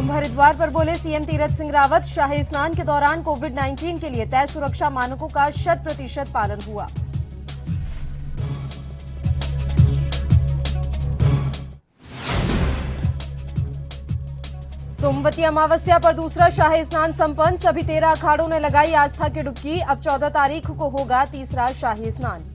कुंभ हरिद्वार पर बोले सीएम तीरथ सिंह रावत, शाही स्नान के दौरान कोविड-19 के लिए तय सुरक्षा मानकों का 100% पालन हुआ। सोमवती अमावस्या पर दूसरा शाही स्नान संपन्न, सभी 13 अखाड़ों ने लगाई आस्था की डुबकी। अब 14 तारीख को होगा तीसरा शाही स्नान।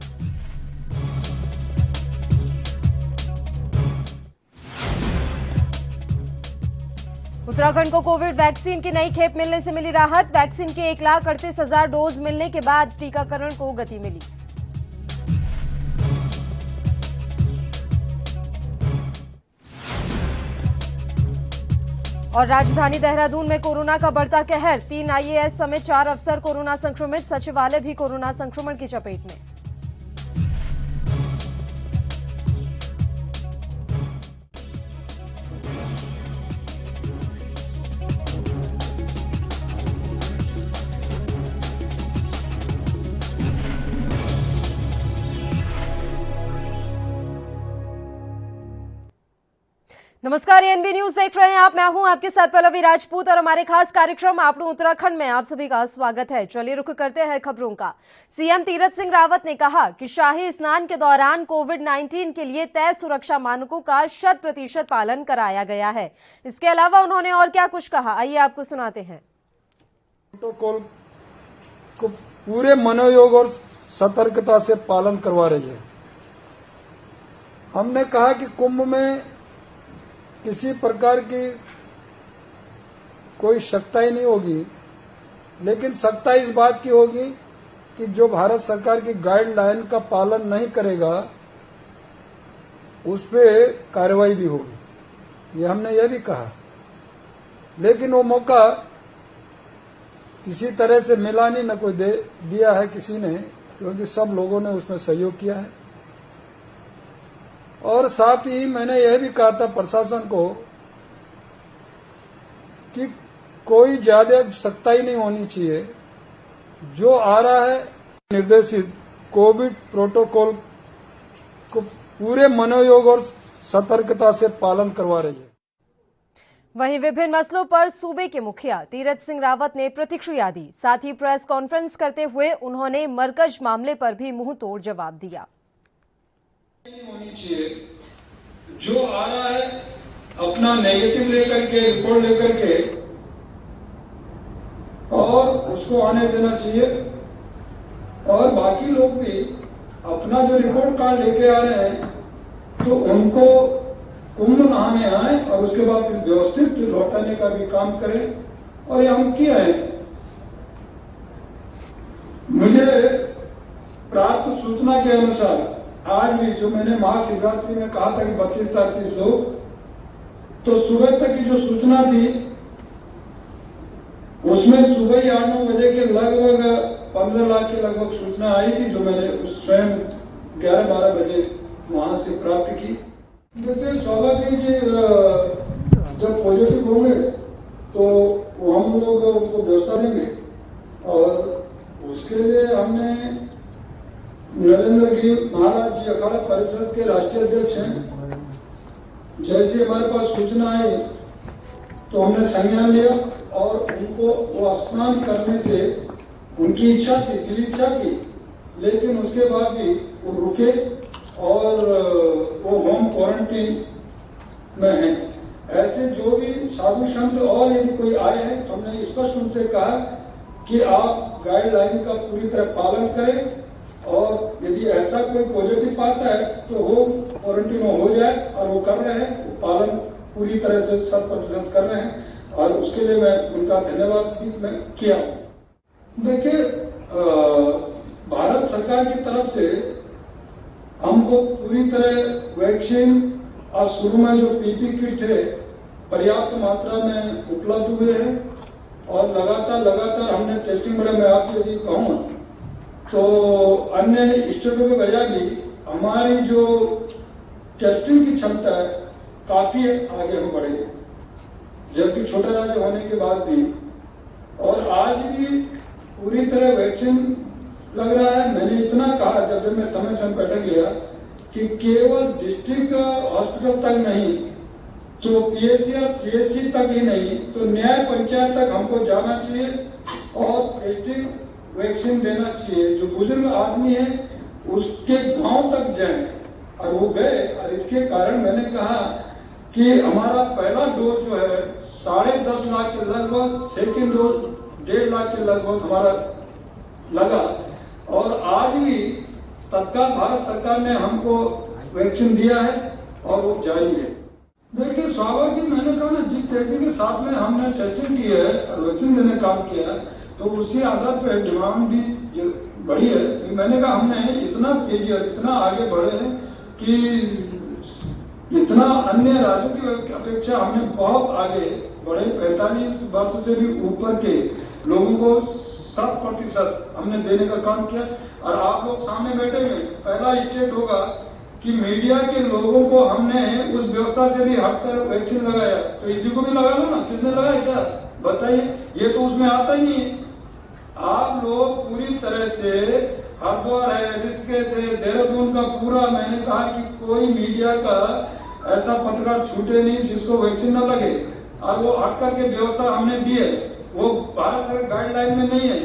उत्तराखंड को कोविड वैक्सीन की नई खेप मिलने से मिली राहत। वैक्सीन के 1,38,000 डोज मिलने के बाद टीकाकरण को गति मिली। और राजधानी देहरादून में कोरोना का बढ़ता कहर, 3 आईएएस समेत 4 अफसर कोरोना संक्रमित, सचिवालय भी कोरोना संक्रमण की चपेट में। नमस्कार, एएनबी न्यूज देख रहे हैं आप। मैं हूं आपके साथ पल्लवी राजपूत और हमारे खास कार्यक्रम आपणू उत्तराखंड में आप सभी का स्वागत है। चलिए रुख करते हैं खबरों का। सीएम तीरथ सिंह रावत ने कहा कि शाही स्नान के दौरान कोविड-19 के लिए तय सुरक्षा मानकों का 100% पालन कराया गया है। इसके अलावा उन्होंने और क्या कुछ कहा, आइए आपको सुनाते हैं। प्रोटोकॉल को पूरे मनोयोग और सतर्कता से पालन करवा रही है। हमने कहा कि कुंभ में किसी प्रकार की कोई सख्ताई नहीं होगी, लेकिन सख्ताई इस बात की होगी कि जो भारत सरकार की गाइडलाइन का पालन नहीं करेगा उस पे कार्रवाई भी होगी। ये हमने ये भी कहा, लेकिन वो मौका किसी तरह से मिला नहीं, न कोई दिया है किसी ने, क्योंकि सब लोगों ने उसमें सहयोग किया है। और साथ ही मैंने यह भी कहा था प्रशासन को कि कोई ज्यादा सख्ताई नहीं होनी चाहिए। जो आ रहा है निर्देशित कोविड प्रोटोकॉल को पूरे मनोयोग और सतर्कता से पालन करवा रही है। वहीं विभिन्न मसलों पर सूबे के मुखिया तीरथ सिंह रावत ने प्रतिक्रिया दी। साथ ही प्रेस कॉन्फ्रेंस करते हुए उन्होंने मरकज मामले पर भी मुंह तोड़ जवाब दिया। नहीं होनी चाहिए। जो आ रहा है अपना नेगेटिव लेकर के, रिपोर्ट लेकर के, और उसको आने देना चाहिए। और बाकी लोग भी अपना जो रिपोर्ट कार्ड लेके आ रहे हैं तो उनको कुंभ नहाने आए और उसके बाद फिर व्यवस्थित लौटाने का भी काम करें। और ये हम किया है। मुझे प्राप्त सूचना के अनुसार आज भी जो मैंने महाशिवरात्रि में कहा था कि 32-33 लोग, तो सुबह तक की जो सूचना थी उसमें सुबह ही 8-9 बजे के लगभग 15 लाख के लगभग सूचना आई थी, जो मैंने स्वयं 11-12 बजे वहां से प्राप्त की। देखिए स्वागत है कि जब पॉजिटिव होंगे तो हम लोग उनको व्यवस्था देंगे। और उसके लिए हमने नरेंद्र गिरी महाराज जी अखाड़ा परिषद के राष्ट्रीय अध्यक्ष हैं। जैसे हमारे पास सूचना आई तो हमने संज्ञान लिया और उनको वो स्नान करने से उनकी इच्छा थी, दिली इच्छा थी, लेकिन उसके बाद भी वो रुके और वो होम क्वारंटीन में हैं। ऐसे जो भी साधु संत और यदि कोई आए हैं तो हमने स्पष्ट उनसे कहा कि आप गाइडलाइन का पूरी तरह पालन करें और यदि ऐसा कोई पॉजिटिव पाता है तो होम क्वारंटीन हो जाए। और वो कर रहे हैं, वो पालन पूरी तरह से 100% कर रहे हैं और उसके लिए मैं उनका धन्यवाद भी मैं किया। देखिए भारत सरकार की तरफ से हमको पूरी तरह वैक्सीन और शुरू में जो पीपी किट थे पर्याप्त मात्रा में उपलब्ध हुए हैं और लगातार हमने टेस्टिंग में, मैं आपको यदि कहूँ तो अन्य स्टेटों के बजाय भी हमारी जो टेस्टिंग की क्षमता है काफी आगे हम बढ़े, जबकि छोटा राज्य होने के बाद भी। और आज भी पूरी तरह वैक्सीन लग रहा है। मैंने इतना कहा जब मैं समय बैठक लिया कि केवल डिस्ट्रिक्ट हॉस्पिटल तक नहीं, तो पीएससी या सीएससी तक ही नहीं तो न्याय पंचायत तक हमको जाना चाहिए और टेस्टिंग वैक्सीन देना चाहिए। जो बुजुर्ग आदमी है उसके गांव तक जाए, और वो गए। और इसके कारण मैंने कहा कि हमारा पहला डोज जो है 10.5 लाख के लगभग, सेकेंड डोज 1.5 लाख के लगभग हमारा लगा। और आज भी तत्काल भारत सरकार ने हमको वैक्सीन दिया है और वो जारी है। देखिए स्वाभाविक, मैंने कहा ना, जिस तेजी के साथ में हमने टेस्टिंग की है और वैक्सीन देने का काम किया है, तो उसी आधार पर डिमांड भी बढ़ी है। मैंने कहा हमने इतना तेजी और इतना आगे बढ़े हैं कि इतना अन्य राज्यों की अपेक्षा हमने बहुत आगे बढ़े। 45 वर्ष से भी ऊपर के लोगों को 100% हमने देने का काम किया। और आप लोग सामने बैठे हुए, पहला स्टेट होगा कि मीडिया के लोगों को हमने उस व्यवस्था से भी हटकर वैक्सीन लगाया। तो इसी को भी लगा लो ना, किसने लगाया क्या बताइए? ये तो उसमें आता ही नहीं है। आप लोग पूरी तरह से हरिद्वार है, ऋषिकेश है, देहरादून का पूरा, मैंने कहा कि कोई मीडिया का ऐसा पत्रकार छूटे नहीं जिसको वैक्सीन न लगे। और वो हटकर के व्यवस्था हमने दी है, वो भारत सरकार गाइडलाइन में नहीं है,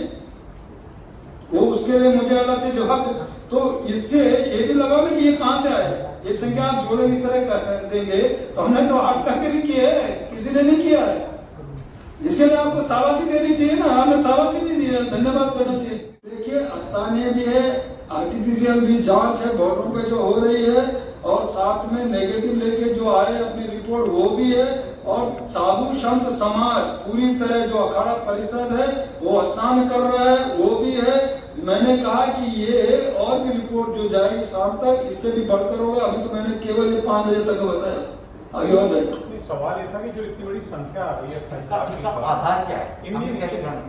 वो उसके लिए मुझे अलग से जवाब। तो इससे ये भी लगा कि ये कहां से आया, ये संख्या आप जोड़े इस तरह कर देंगे तो हमने तो हट करके भी किया है, किसी ने नहीं किया है। इसके लिए आपको शाबाशी देनी चाहिए ना, हमें शाबाशी नहीं दी है, धन्यवाद करना चाहिए। देखिए स्थानीय भी है, आर्टिफिशियल भी जांच है बॉर्डरों पे जो हो रही है, और साथ में नेगेटिव लेके जो आए अपनी रिपोर्ट वो भी है। और साधु संत समाज पूरी तरह जो अखाड़ा परिषद है वो स्नान कर रहा है, वो भी है। मैंने कहा कि ये और भी रिपोर्ट जो जाएगी शाम तक, इससे भी बढ़कर होगा। अभी तो मैंने केवल ये 5 बजे तक बताया, आगे और जाएगा। सवाल ये था कि जो इतनी बड़ी संख्या आ रही है, आधार क्या है?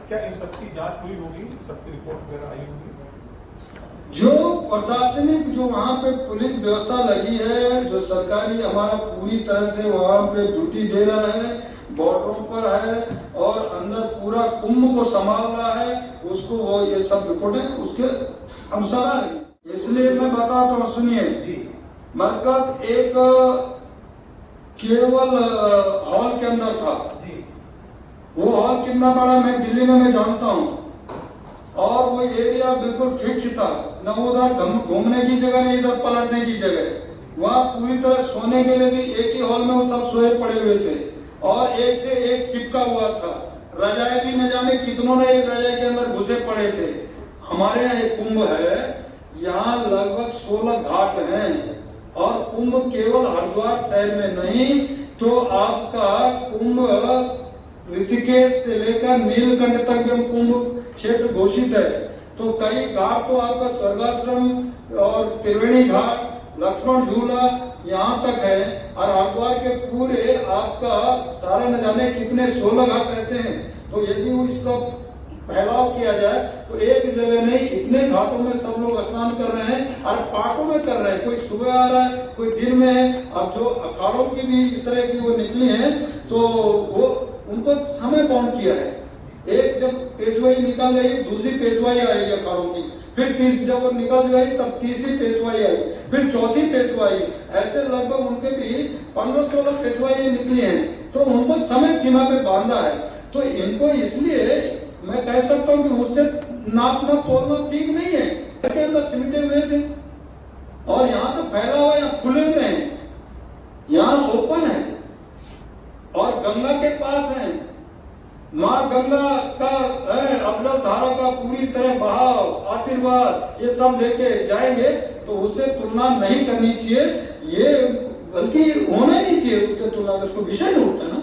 क्या इन सबकी जांच हुई होगी, सबकी रिपोर्ट वगैरह आई होगी? जो प्रशासनिक जो वहाँ पे पुलिस व्यवस्था लगी है, जो सरकारी हमारा पूरी तरह से वहाँ पे ड्यूटी दे रहा है, बॉर्डरों पर है और अंदर पूरा कुंभ को संभाल रहा है, उसको वो ये सब रिपोर्टें उसके अनुसार आ रही। इसलिए मैं बताता हूँ, सुनिए। मरकज एक केवल हॉल के अंदर था। वो हॉल कितना बड़ा मैं दिल्ली में मैं जानता हूँ, और वो एरिया बिल्कुल फिक्स था, न उधर घूमने की जगह नहीं इधर पलटने की जगह। वहाँ पूरी तरह सोने के लिए भी एक ही हॉल में वो सब सोए पड़े हुए थे, और एक से एक चिपका हुआ था। रजाई भी न जाने कितनों ने एक रजाई के अंदर घुसे पड़े थे। हमारे यहाँ एक कुंभ है, यहाँ लगभग 16 घाट हैं, और कुंभ केवल हरिद्वार शहर में नहीं, तो आपका कुंभ ऋषिकेश से लेकर नीलकंठ तक भी कुंभ क्षेत्र घोषित है। तो कई घाट तो आपका स्वर्गाश्रम और त्रिवेणी घाट, लक्ष्मण झूला यहाँ तक है, और हरिद्वार के पूरे आपका सारे न जाने कितने 16 घाट ऐसे हैं। तो यदि इसका फैलाव किया जाए तो एक जगह नहीं, इतने घाटों में सब लोग स्नान कर रहे हैं और पार्टों में कर रहे हैं। कोई सुबह आ रहा है, कोई दिन में है। अब जो अखाड़ों की भी इस तरह की वो निकली है, तो वो उनको समय बाउंड किया है। एक जब पेशवाई निकल गई, दूसरी पेशवाई आएगी अखाड़ों की, फिर जब वो निकल गई तब तीसरी पेशवाई आई, फिर चौथी पेशवाई, ऐसे लगभग उनके भी 15-16 पेशवाई निकली हैं। तो उनको समय सीमा पे बांधा है। तो इनको इसलिए मैं कह सकता हूँ कि उससे नापना तोलना ठीक नहीं है। के अंदर सिमटे हुए थे, और यहाँ तो फैला हुआ, यहाँ खुले में है, यहाँ ओपन है, और गंगा के पास है। माँ गंगा का अविरल धारा का पूरी तरह बहाव, आशीर्वाद, ये सब लेके जाएंगे, तो उससे तुलना नहीं करनी चाहिए। ये बल्कि होना नहीं चाहिए, उससे तुलना उसको विषय नहीं उठता ना।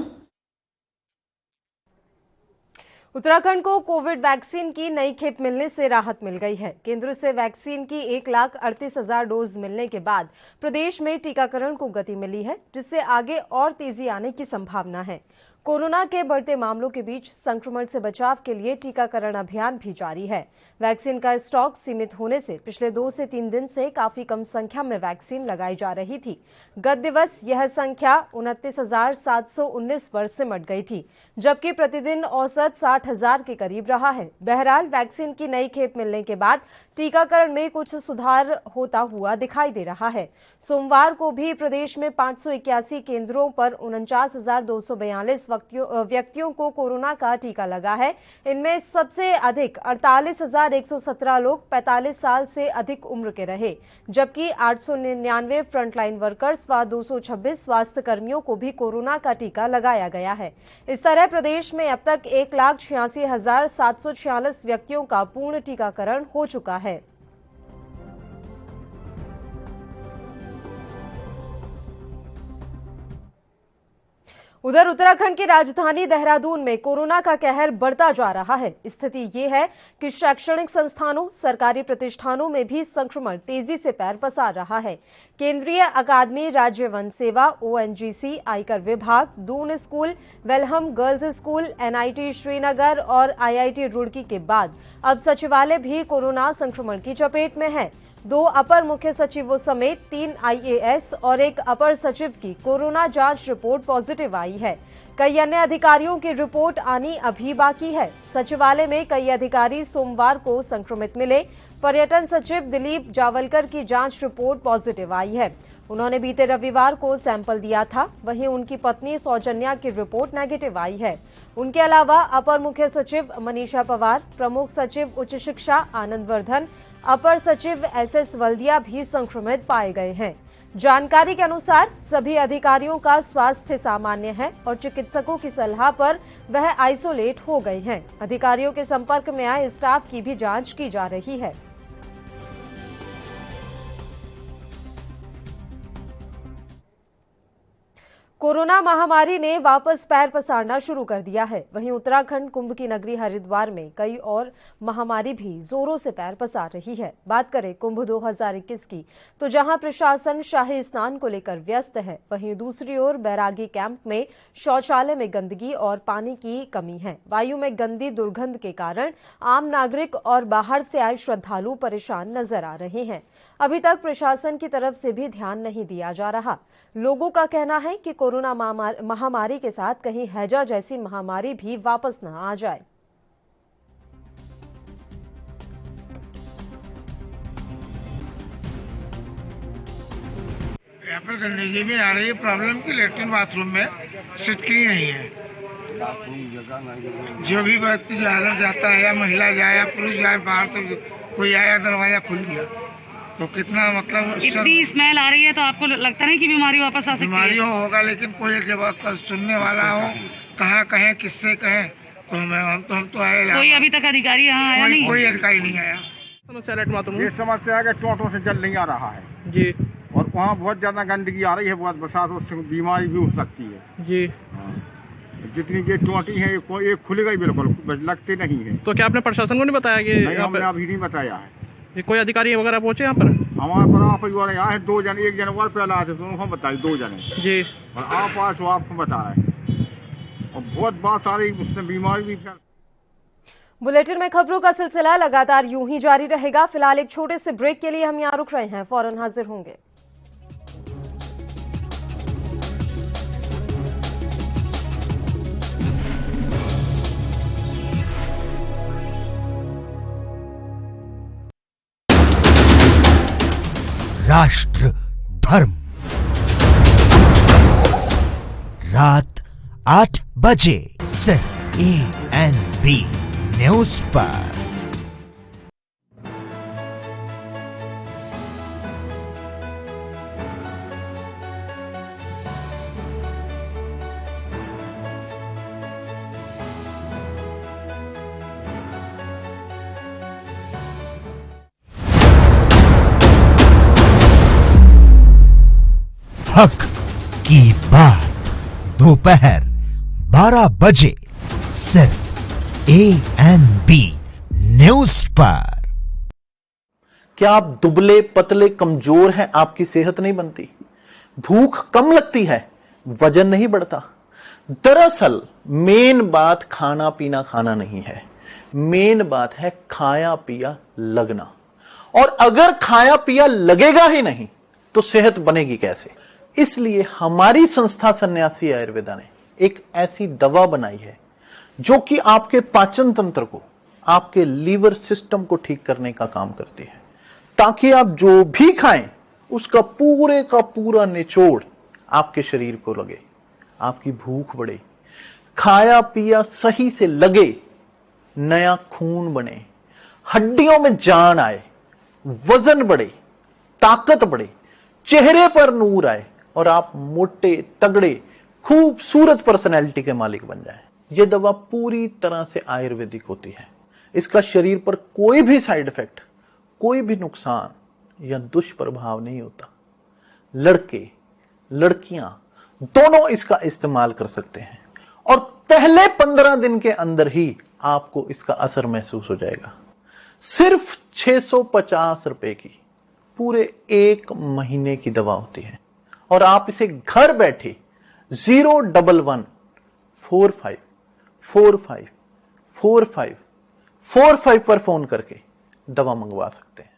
उत्तराखंड को कोविड वैक्सीन की नई खेप मिलने से राहत मिल गई है। केंद्र से वैक्सीन की 1,38,000 डोज मिलने के बाद प्रदेश में टीकाकरण को गति मिली है, जिससे आगे और तेजी आने की संभावना है। कोरोना के बढ़ते मामलों के बीच संक्रमण से बचाव के लिए टीकाकरण अभियान भी जारी है। वैक्सीन का स्टॉक सीमित होने से पिछले 2 से 3 दिन से काफी कम संख्या में वैक्सीन लगाई जा रही थी। गत दिवस यह संख्या 29,719 पर सिमट गई थी, जबकि प्रतिदिन औसत 60,000 के करीब रहा है। बहरहाल वैक्सीन की नई खेप मिलने के बाद टीकाकरण में कुछ सुधार होता हुआ दिखाई दे रहा है। सोमवार को भी प्रदेश में 581 केंद्रों पर 49,242 व्यक्तियों को कोरोना का टीका लगा है। इनमें सबसे अधिक 48,117 लोग 45 साल से अधिक उम्र के रहे, जबकि 899 फ्रंटलाइन वर्कर्स व 226 स्वास्थ्य कर्मियों को भी कोरोना का टीका लगाया गया है। इस तरह प्रदेश में अब तक 1,86,746 व्यक्तियों का पूर्ण टीकाकरण हो चुका है। उधर उत्तराखंड की राजधानी देहरादून में कोरोना का कहर बढ़ता जा रहा है। स्थिति ये है कि शैक्षणिक संस्थानों, सरकारी प्रतिष्ठानों में भी संक्रमण तेजी से पैर पसार रहा है। केंद्रीय अकादमी, राज्य वन सेवा, ONGC, आयकर विभाग, Doon school, Welham girls school, NIT Srinagar और IIT रुड़की के बाद अब सचिवालय भी कोरोना संक्रमण की चपेट में है। 2 अपर मुख्य सचिवों समेत 3 IAS और 1 अपर सचिव की कोरोना जांच रिपोर्ट पॉजिटिव आई है। कई अन्य अधिकारियों की रिपोर्ट आनी अभी बाकी है। सचिवालय में कई अधिकारी सोमवार को संक्रमित मिले। पर्यटन सचिव दिलीप जावलकर की जांच रिपोर्ट पॉजिटिव आई है। उन्होंने बीते रविवार को सैंपल दिया था। वहीं उनकी पत्नी सौजन्या की रिपोर्ट नेगेटिव आई है। उनके अलावा अपर मुख्य सचिव मनीषा पवार, प्रमुख सचिव उच्च शिक्षा आनंद वर्धन, अपर सचिव SS वल्दिया भी संक्रमित पाए गए हैं। जानकारी के अनुसार सभी अधिकारियों का स्वास्थ्य सामान्य है और चिकित्सकों की सलाह पर वह आइसोलेट हो गए हैं। अधिकारियों के संपर्क में आए स्टाफ की भी जांच की जा रही है। कोरोना महामारी ने वापस पैर पसारना शुरू कर दिया है। वहीं उत्तराखंड कुंभ की नगरी हरिद्वार में कई और महामारी भी जोरों से पैर पसार रही है। बात करें कुंभ 2021 की, तो जहां प्रशासन शाही स्नान को लेकर व्यस्त है, वहीं दूसरी ओर बैरागी कैंप में शौचालय में गंदगी और पानी की कमी है। वायु में गंदी दुर्गंध के कारण आम नागरिक और बाहर से आए श्रद्धालु परेशान नजर आ रहे हैं। अभी तक प्रशासन की तरफ से भी ध्यान नहीं दिया जा रहा। लोगों का कहना है कि कोरोना महामारी के साथ कहीं हैजा जैसी महामारी भी वापस न आ जाए। यहाँ पर गंदगी भी आ रही है। प्रॉब्लम की लेटरिन बाथरूम में सिटकी नहीं है। जो भी व्यक्ति जाकर जाता है, या महिला जाए या पुरुष जाए, बाहर से कोई आया दरवाजा खुल दिया तो कितना मतलब इतनी स्मेल आ रही है, तो आपको लगता नहीं कि बीमारी वापस आ सकती है? बीमारी होगा, लेकिन कोई जब सुनने वाला हो, कहाँ कहें, किससे कहें, तो हम तो आए। कोई अभी तक अधिकारी यहाँ आया नहीं? कोई अधिकारी नहीं आया। ये समस्या है कि टोटों से जल नहीं आ रहा है जी, और वहाँ बहुत ज्यादा गंदगी आ रही है, बहुत बरसात, उससे बीमारी भी हो सकती है जी। जितनी ये टोटी है ये खुलेगा ही बिल्कुल, लगते नहीं है। तो क्या आपने प्रशासन को नहीं बताया कि नहीं, हमने अभी नहीं बताया है। ये कोई अधिकारी वगैरह पहुंचे यहाँ पर? हमारे पर आप आए हैं 2 जने, 1 जनवरी पहले आए थे, तो उनको बताए 2 जने जी, और आप आए तो आपको बताया और बहुत बात सारी उससे बीमारी भी फैल। बुलेटिन में खबरों का सिलसिला लगातार यूं ही जारी रहेगा। फिलहाल एक छोटे से ब्रेक के लिए हम यहाँ रुक रहे हैं, फौरन हाजिर होंगे। राष्ट्र धर्म रात 8 बजे सिर्फ ANB न्यूज पर। हक की बात दोपहर 12 बजे सिर्फ ANB न्यूज पर। क्या आप दुबले पतले कमजोर हैं? आपकी सेहत नहीं बनती, भूख कम लगती है, वजन नहीं बढ़ता, दरअसल मेन बात खाना पीना खाना नहीं है, मेन बात है खाया पिया लगना। और अगर खाया पिया लगेगा ही नहीं तो सेहत बनेगी कैसे? इसलिए हमारी संस्था सन्यासी आयुर्वेदा ने एक ऐसी दवा बनाई है जो कि आपके पाचन तंत्र को, आपके लीवर सिस्टम को ठीक करने का काम करती है, ताकि आप जो भी खाएं उसका पूरे का पूरा निचोड़ आपके शरीर को लगे, आपकी भूख बढ़े, खाया पिया सही से लगे, नया खून बने, हड्डियों में जान आए, वजन बढ़े, ताकत बढ़े, चेहरे पर नूर आए और आप मोटे तगड़े खूबसूरत पर्सनैलिटी के मालिक बन जाएं। यह दवा पूरी तरह से आयुर्वेदिक होती है। इसका शरीर पर कोई भी साइड इफेक्ट, कोई भी नुकसान या दुष्प्रभाव नहीं होता। लड़के लड़कियां दोनों इसका इस्तेमाल कर सकते हैं और पहले 15 दिन के अंदर ही आपको इसका असर महसूस हो जाएगा। सिर्फ 650 रुपए की पूरे 1 महीने की दवा होती है और आप इसे घर बैठे 01145454545 पर फोन करके दवा मंगवा सकते हैं।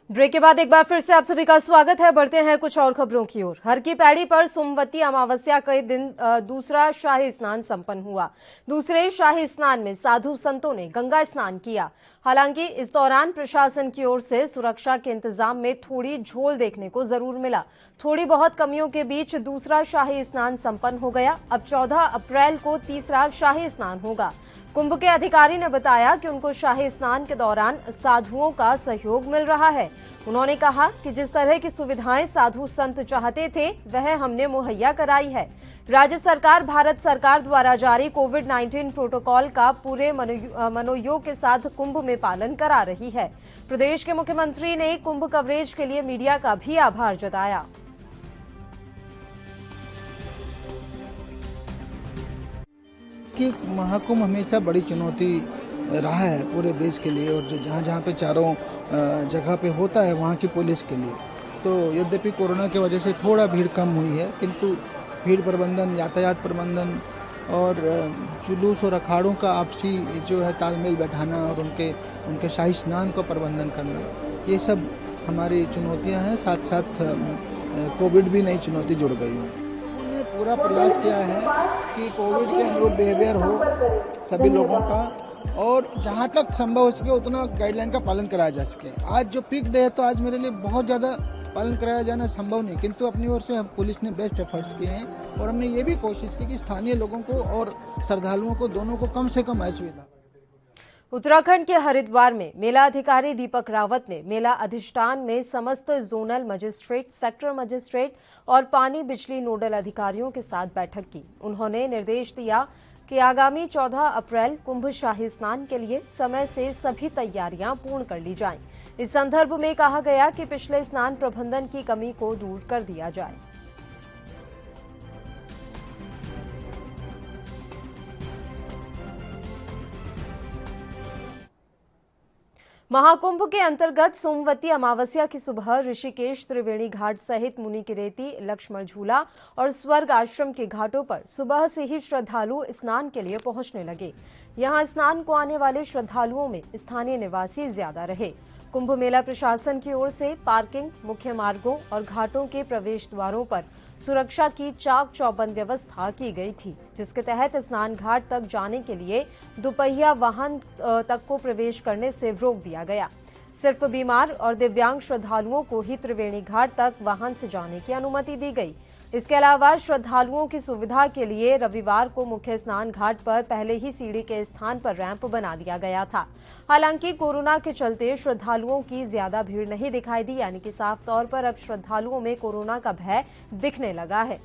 ब्रेक के बाद एक बार फिर से आप सभी का स्वागत है। बढ़ते हैं कुछ और खबरों की ओर। हर की पैड़ी पर सोमवती अमावस्या के दिन दूसरा शाही स्नान संपन्न हुआ। दूसरे शाही स्नान में साधु संतों ने गंगा स्नान किया। हालांकि इस दौरान प्रशासन की ओर से सुरक्षा के इंतजाम में थोड़ी झोल देखने को जरूर मिला। थोड़ी बहुत कमियों के बीच दूसरा शाही स्नान संपन्न हो गया। अब 14 अप्रैल को तीसरा शाही स्नान होगा। कुंभ के अधिकारी ने बताया कि उनको शाही स्नान के दौरान साधुओं का सहयोग मिल रहा है। उन्होंने कहा कि जिस तरह की सुविधाएं साधु संत चाहते थे वह हमने मुहैया कराई है। राज्य सरकार भारत सरकार द्वारा जारी कोविड-19 प्रोटोकॉल का पूरे मनोयोग के साथ कुंभ में पालन करा रही है। प्रदेश के मुख्यमंत्री ने कुंभ कवरेज के लिए मीडिया का भी आभार जताया। कि महाकुंभ हमेशा बड़ी चुनौती रहा है पूरे देश के लिए, और जो जहाँ जहाँ पे चारों जगह पे होता है वहाँ की पुलिस के लिए। तो यद्यपि कोरोना की वजह से थोड़ा भीड़ कम हुई है, किंतु भीड़ प्रबंधन, यातायात प्रबंधन और जुलूस और अखाड़ों का आपसी जो है तालमेल बैठाना और उनके शाही स्नान को प्रबंधन करना, ये सब हमारी चुनौतियाँ हैं। साथ साथ कोविड भी नई चुनौती जुड़ गई है। पूरा प्रयास किया है कि कोविड के अनुरूप बिहेवियर हो सभी लोगों का, और जहां तक संभव हो सके उतना गाइडलाइन का पालन कराया जा सके। आज जो पीक डे है तो आज मेरे लिए बहुत ज़्यादा पालन कराया जाना संभव नहीं, किंतु अपनी ओर से पुलिस ने बेस्ट एफर्ट्स किए हैं और हमने ये भी कोशिश की कि स्थानीय लोगों को और श्रद्धालुओं को दोनों को कम से कम असुविधा। उत्तराखंड के हरिद्वार में मेला अधिकारी दीपक रावत ने मेला अधिष्ठान में समस्त जोनल मजिस्ट्रेट, सेक्टर मजिस्ट्रेट और पानी बिजली नोडल अधिकारियों के साथ बैठक की। उन्होंने निर्देश दिया कि आगामी 14 अप्रैल कुंभ शाही स्नान के लिए समय से सभी तैयारियां पूर्ण कर ली जाएं। इस संदर्भ में कहा गया कि पिछले स्नान प्रबंधन की कमी को दूर कर दिया जाए। महाकुंभ के अंतर्गत सोमवती अमावस्या की सुबह ऋषिकेश त्रिवेणी घाट सहित मुनिकिरेती, लक्ष्मण झूला और स्वर्ग आश्रम के घाटों पर सुबह से ही श्रद्धालु स्नान के लिए पहुंचने लगे। यहां स्नान को आने वाले श्रद्धालुओं में स्थानीय निवासी ज्यादा रहे। कुंभ मेला प्रशासन की ओर से पार्किंग, मुख्य मार्गों और घाटों के प्रवेश द्वारों पर सुरक्षा की चाक चौबंद व्यवस्था की गई थी, जिसके तहत स्नान घाट तक जाने के लिए दुपहिया वाहन तक को प्रवेश करने से रोक दिया गया। सिर्फ बीमार और दिव्यांग श्रद्धालुओं को ही त्रिवेणी घाट तक वाहन से जाने की अनुमति दी गई। इसके अलावा श्रद्धालुओं की सुविधा के लिए रविवार को मुख्य स्नान घाट पर पहले ही सीढ़ी के स्थान पर रैंप बना दिया गया था। हालांकि कोरोना के चलते श्रद्धालुओं की ज्यादा भीड़ नहीं दिखाई दी, यानी कि साफ तौर पर अब श्रद्धालुओं में कोरोना का भय दिखने लगा है।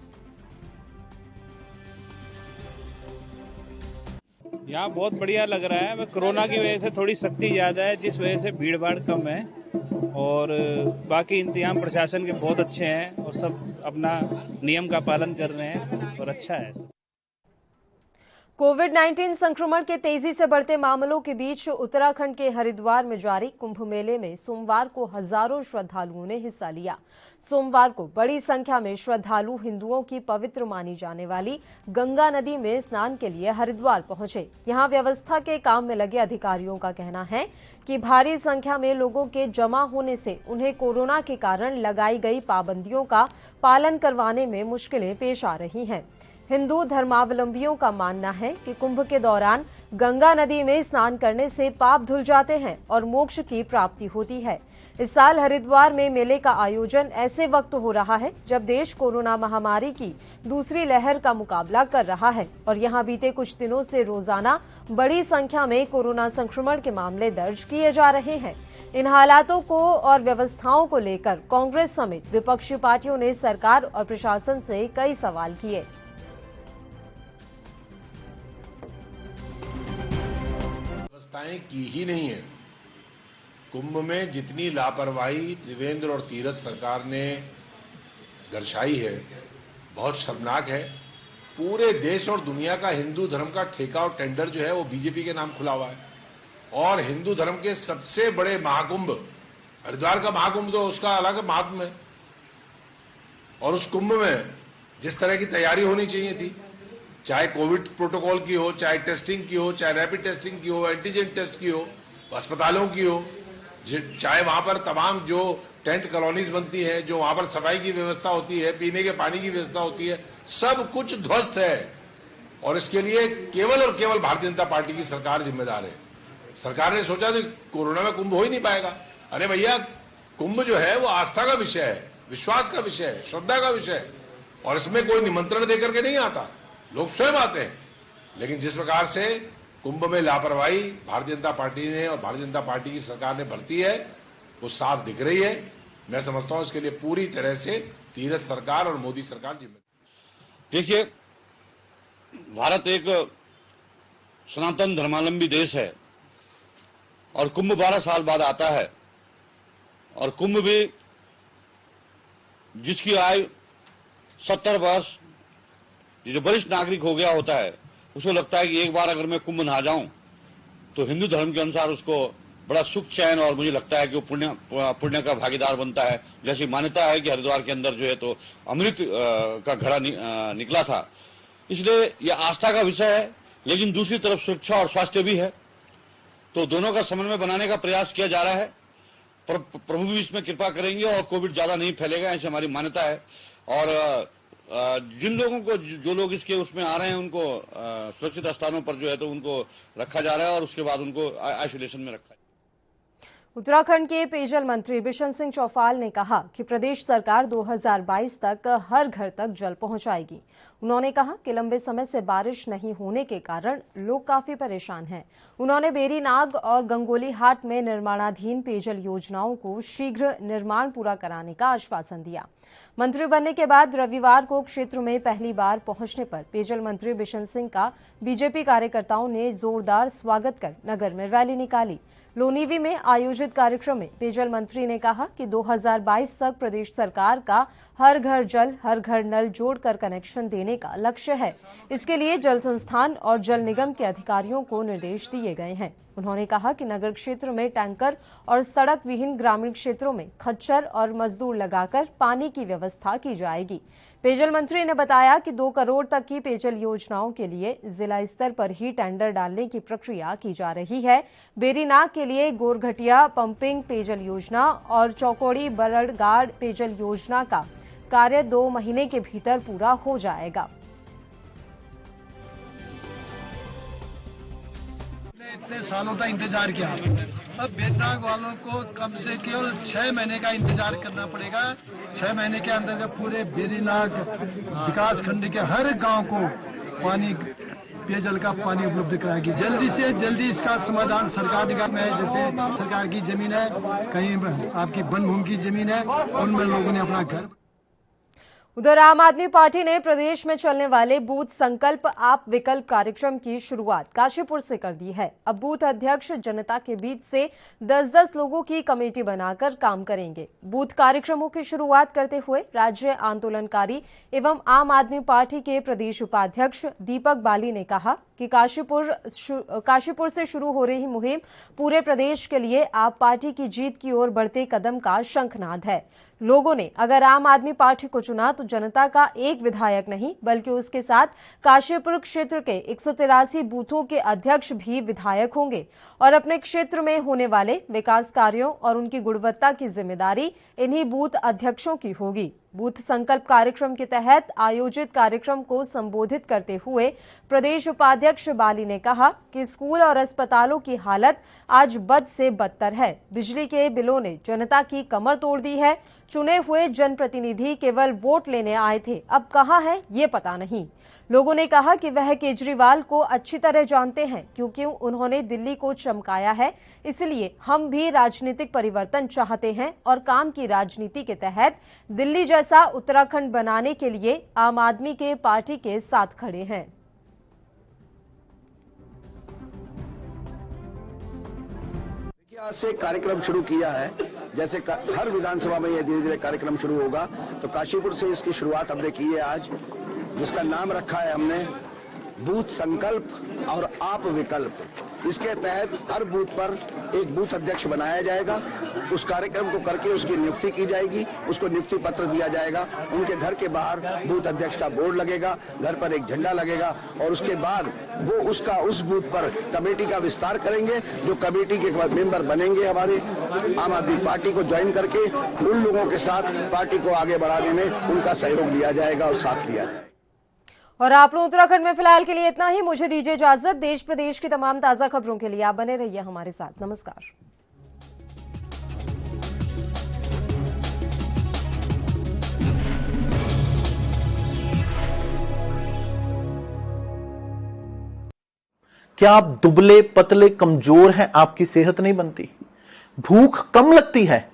यहाँ बहुत बढ़िया लग रहा है। कोरोना की वजह से थोड़ी सख्ती ज़्यादा है, जिस वजह से भीड़ भाड़ कम है, और बाकी इंतजाम प्रशासन के बहुत अच्छे हैं और सब अपना नियम का पालन कर रहे हैं और अच्छा है। कोविड-19 संक्रमण के तेजी से बढ़ते मामलों के बीच उत्तराखंड के हरिद्वार में जारी कुंभ मेले में सोमवार को हजारों श्रद्धालुओं ने हिस्सा लिया। सोमवार को बड़ी संख्या में श्रद्धालु हिंदुओं की पवित्र मानी जाने वाली गंगा नदी में स्नान के लिए हरिद्वार पहुंचे। यहां व्यवस्था के काम में लगे अधिकारियों का कहना है कि भारी संख्या में लोगों के जमा होने से उन्हें कोरोना के कारण लगाई गई पाबंदियों का पालन करवाने में मुश्किलें पेश आ रही हैं। हिंदू धर्मावलंबियों का मानना है कि कुंभ के दौरान गंगा नदी में स्नान करने से पाप धुल जाते हैं और मोक्ष की प्राप्ति होती है। इस साल हरिद्वार में मेले का आयोजन ऐसे वक्त हो रहा है जब देश कोरोना महामारी की दूसरी लहर का मुकाबला कर रहा है और यहां बीते कुछ दिनों से रोजाना बड़ी संख्या में कोरोना संक्रमण के मामले दर्ज किए जा रहे हैं। इन हालातों को और व्यवस्थाओं को लेकर कांग्रेस समेत विपक्षी पार्टियों ने सरकार और प्रशासन से कई सवाल किए। व्यवस्थाएं की ही नहीं है। कुंभ में जितनी लापरवाही त्रिवेंद्र और तीरथ सरकार ने दर्शाई है बहुत शर्मनाक है। पूरे देश और दुनिया का हिंदू धर्म का ठेका और टेंडर जो है वो बीजेपी के नाम खुला हुआ है और हिंदू धर्म के सबसे बड़े महाकुंभ हरिद्वार का महाकुंभ तो उसका अलग महात्म है और उस कुंभ में जिस तरह की तैयारी होनी चाहिए थी, चाहे कोविड प्रोटोकॉल की हो, चाहे टेस्टिंग की हो, चाहे रैपिड टेस्टिंग की हो, एंटीजन टेस्ट की हो, अस्पतालों की हो, चाहे वहां पर तमाम जो टेंट कॉलोनीज बनती है, जो वहां पर सफाई की व्यवस्था होती है, पीने के पानी की व्यवस्था होती है, सब कुछ ध्वस्त है और इसके लिए केवल और केवल भारतीय जनता पार्टी की सरकार जिम्मेदार है। सरकार ने सोचा तो कोरोना में कुंभ हो ही नहीं पाएगा। अरे भैया, कुंभ जो है वो आस्था का विषय है, विश्वास का विषय है, श्रद्धा का विषय है और इसमें कोई निमंत्रण देकर के नहीं आता, लोग स्वयं आते हैं। लेकिन जिस प्रकार से कुंभ में लापरवाही भारतीय जनता पार्टी ने और भारतीय जनता पार्टी की सरकार ने बरती है वो साफ दिख रही है। मैं समझता हूं इसके लिए पूरी तरह से तीरथ सरकार और मोदी सरकार जिम्मेदार। देखिए, भारत एक सनातन धर्मावलंबी देश है और कुंभ 12 साल बाद आता है और कुंभ भी जिसकी आयु 70 वर्ष जो वरिष्ठ नागरिक हो गया होता है उसको लगता है कि एक बार अगर मैं कुंभ नहा जाऊं तो हिंदू धर्म के अनुसार उसको बड़ा सुख चैन और मुझे लगता है कि वो पुण्य का भागीदार बनता है। जैसी मान्यता है कि हरिद्वार के अंदर जो है तो अमृत का घड़ा निकला था, इसलिए यह आस्था का विषय है। लेकिन दूसरी तरफ सुरक्षा और स्वास्थ्य भी है, तो दोनों का समन्वय बनाने का प्रयास किया जा रहा है। प्रभु भी इसमें कृपा करेंगे और कोविड ज्यादा नहीं फैलेगा, ऐसी हमारी मान्यता है। और जिन लोगों को जो लोग इसके उसमें आ रहे हैं उनको सुरक्षित स्थानों पर जो है तो उनको रखा जा रहा है और उसके बाद उनको आइसोलेशन में रखा। उत्तराखंड के पेयजल मंत्री बिशन सिंह चौफाल ने कहा कि प्रदेश सरकार 2022 तक हर घर तक जल पहुंचाएगी। उन्होंने कहा कि लंबे समय से बारिश नहीं होने के कारण लोग काफी परेशान हैं। उन्होंने बेरीनाग और गंगोली हाट में निर्माणाधीन पेयजल योजनाओं को शीघ्र निर्माण पूरा कराने का आश्वासन दिया। मंत्री बनने के बाद रविवार को क्षेत्र में पहली बार पहुंचने पर पेयजल मंत्री बिशन सिंह का बीजेपी कार्यकर्ताओं ने जोरदार स्वागत कर नगर में रैली निकाली। लोनीवी में आयोजित कार्यक्रम में पेयजल मंत्री ने कहा कि 2022 तक प्रदेश सरकार का हर घर जल हर घर नल जोड़कर कनेक्शन देने का लक्ष्य है। इसके लिए जल संस्थान और जल निगम के अधिकारियों को निर्देश दिए गए हैं। उन्होंने कहा कि नगर क्षेत्र में टैंकर और सड़क विहीन ग्रामीण क्षेत्रों में खच्चर और मजदूर लगाकर पानी की व्यवस्था की जाएगी। पेयजल मंत्री ने बताया कि 2 करोड़ तक की पेयजल योजनाओं के लिए जिला स्तर पर ही टेंडर डालने की प्रक्रिया की जा रही है। बेरीनाग के लिए गोरघटिया पंपिंग पेयजल योजना और चौकोड़ी बरड़गाड़ पेयजल योजना का कार्य 2 महीने के भीतर पूरा हो जाएगा। इतने सालों तक इंतजार किया, अब बेरीनाग वालों को कम से केवल 6 महीने का इंतजार करना पड़ेगा। 6 महीने के अंदर पूरे बेरीनाग विकास खंड के हर गांव को पानी पेयजल का पानी उपलब्ध कराएगी। जल्दी से जल्दी इसका समाधान सरकार निगम में, जैसे सरकार की जमीन है, कहीं आपकी वन भूमि की जमीन है, उनमें लोगों ने अपना घर। उधर आम आदमी पार्टी ने प्रदेश में चलने वाले बूथ संकल्प आप विकल्प कार्यक्रम की शुरुआत काशीपुर से कर दी है। अब बूथ अध्यक्ष जनता के बीच से 10-10 लोगों की कमेटी बनाकर काम करेंगे। बूथ कार्यक्रमों की शुरुआत करते हुए राज्य आंदोलनकारी एवं आम आदमी पार्टी के प्रदेश उपाध्यक्ष दीपक बाली ने कहा कि काशीपुर से शुरू हो रही मुहिम पूरे प्रदेश के लिए आप पार्टी की जीत की ओर बढ़ते कदम का शंखनाद है। लोगों ने अगर आम आदमी पार्टी को चुना तो जनता का एक विधायक नहीं बल्कि उसके साथ काशीपुर क्षेत्र के 183 बूथों के अध्यक्ष भी विधायक होंगे और अपने क्षेत्र में होने वाले विकास कार्यों और उनकी गुणवत्ता की जिम्मेदारी इन्हीं बूथ अध्यक्षों की होगी। बूथ संकल्प कार्यक्रम के तहत आयोजित कार्यक्रम को संबोधित करते हुए प्रदेश उपाध्यक्ष बाली ने कहा कि स्कूल और अस्पतालों की हालत आज बद से बदतर है। बिजली के बिलों ने जनता की कमर तोड़ दी है। चुने हुए जनप्रतिनिधि केवल वोट लेने आए थे, अब कहां है ये पता नहीं। लोगों ने कहा कि वह केजरीवाल को अच्छी तरह जानते हैं क्योंकि उन्होंने दिल्ली को चमकाया है, इसलिए हम भी राजनीतिक परिवर्तन चाहते हैं और काम की राजनीति के तहत दिल्ली जैसा उत्तराखंड बनाने के लिए आम आदमी के पार्टी के साथ खड़े हैं। आज से कार्यक्रम शुरू किया है, जैसे हर विधानसभा में ये धीरे धीरे कार्यक्रम शुरू होगा, तो काशीपुर से इसकी शुरुआत हमने की है आज, जिसका नाम रखा है हमने बूथ संकल्प और आप विकल्प। इसके तहत हर बूथ पर एक बूथ अध्यक्ष बनाया जाएगा। उस कार्यक्रम को करके उसकी नियुक्ति की जाएगी, उसको नियुक्ति पत्र दिया जाएगा। उनके घर के बाहर बूथ अध्यक्ष का बोर्ड लगेगा, घर पर एक झंडा लगेगा और उसके बाद वो उस बूथ पर कमेटी का विस्तार करेंगे। जो कमेटी के मेंबर बनेंगे हमारे आम आदमी पार्टी को ज्वाइन करके उन लोगों के साथ पार्टी को आगे बढ़ाने में उनका सहयोग लिया जाएगा और साथ लिया जाएगा। और आप लोग उत्तराखंड में फिलहाल के लिए इतना ही। मुझे दीजिए इजाजत। देश प्रदेश की तमाम ताजा खबरों के लिए आप बने रहिए हमारे साथ। नमस्कार। क्या आप दुबले पतले कमजोर हैं? आपकी सेहत नहीं बनती, भूख कम लगती है,